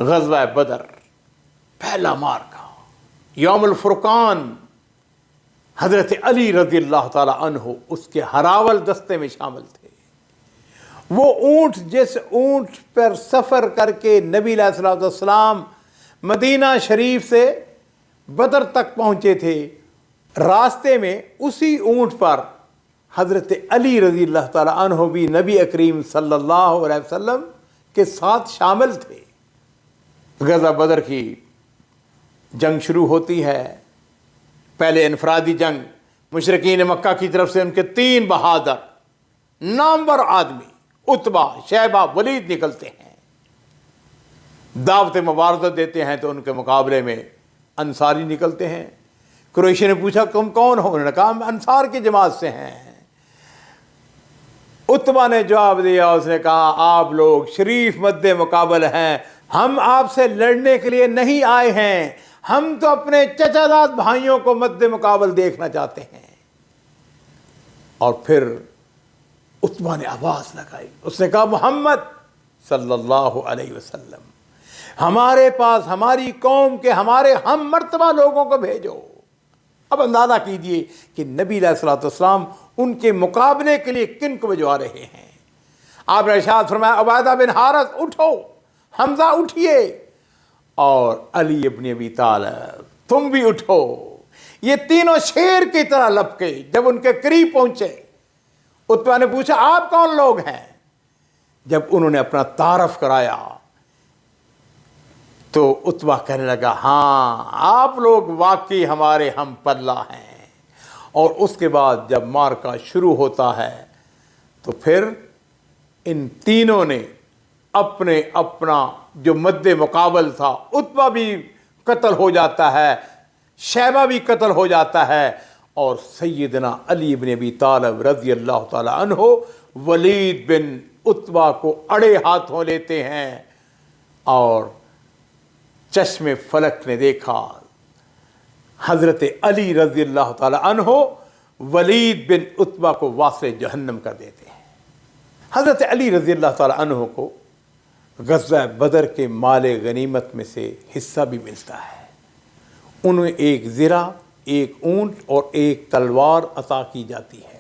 غزوہ بدر پہلا مارکا یوم الفرقان، حضرت علی رضی اللہ تعالی عنہ اس کے ہراول دستے میں شامل تھے۔ وہ اونٹ جس اونٹ پر سفر کر کے نبی علیہ الصلوۃ والسلام مدینہ شریف سے بدر تک پہنچے تھے، راستے میں اسی اونٹ پر حضرت علی رضی اللہ تعالی عنہ بھی نبی اکریم صلی اللہ علیہ وسلم کے ساتھ شامل تھے۔ غزوہ بدر کی جنگ شروع ہوتی ہے۔ پہلے انفرادی جنگ، مشرکین مکہ کی طرف سے ان کے 3 بہادر نامور آدمی عتبہ، شیبہ، ولید نکلتے ہیں، دعوت مبارزت دیتے ہیں۔ تو ان کے مقابلے میں انصاری نکلتے ہیں۔ قریشی نے پوچھا تم کون ہو؟ انہوں نے کہا ہم انصار کی جماعت سے ہیں۔ عتبہ نے جواب دیا، اس نے کہا آپ لوگ شریف مد مقابل ہیں، ہم آپ سے لڑنے کے لیے نہیں آئے ہیں، ہم تو اپنے چچا زاد بھائیوں کو مد مقابل دیکھنا چاہتے ہیں۔ اور پھر عتبہ نے آواز لگائی، اس نے کہا محمد صلی اللہ علیہ وسلم ہمارے پاس ہماری قوم کے ہمارے ہم مرتبہ لوگوں کو بھیجو۔ اب اندازہ کیجئے کہ نبی علیہ الصلوۃ والسلام ان کے مقابلے کے لیے کن کو بھجوا رہے ہیں۔ آپ نے ارشاد فرمایا عبیدہ بن حارث اٹھو، حمزہ اٹھئے، اور علی ابن ابی طالب تم بھی اٹھو۔ یہ تینوں شیر کی طرح لپکے جب ان کے قریب پہنچے۔ عتبہ نے پوچھا آپ کون لوگ ہیں؟ جب انہوں نے اپنا تعارف کرایا تو عتبہ کہنے لگا ہاں آپ لوگ واقعی ہمارے ہم پلہ ہیں۔ اور اس کے بعد جب مارکا شروع ہوتا ہے تو پھر ان تینوں نے اپنا جو مد مقابل تھا، عتبہ بھی قتل ہو جاتا ہے، شیبہ بھی قتل ہو جاتا ہے، اور سیدنا علی بن ابی طالب رضی اللہ تعالی عنہ ولید بن عتبہ کو اڑے ہاتھوں لیتے ہیں، اور چشم فلک نے دیکھا حضرت علی رضی اللہ تعالی عنہ ولید بن عتبہ کو واصل جہنم کر دیتے ہیں۔ حضرت علی رضی اللہ تعالی عنہ کو غزوہ بدر کے مال غنیمت میں سے حصہ بھی ملتا ہے۔ انہیں ایک زرہ، ایک اونٹ اور ایک تلوار عطا کی جاتی ہے۔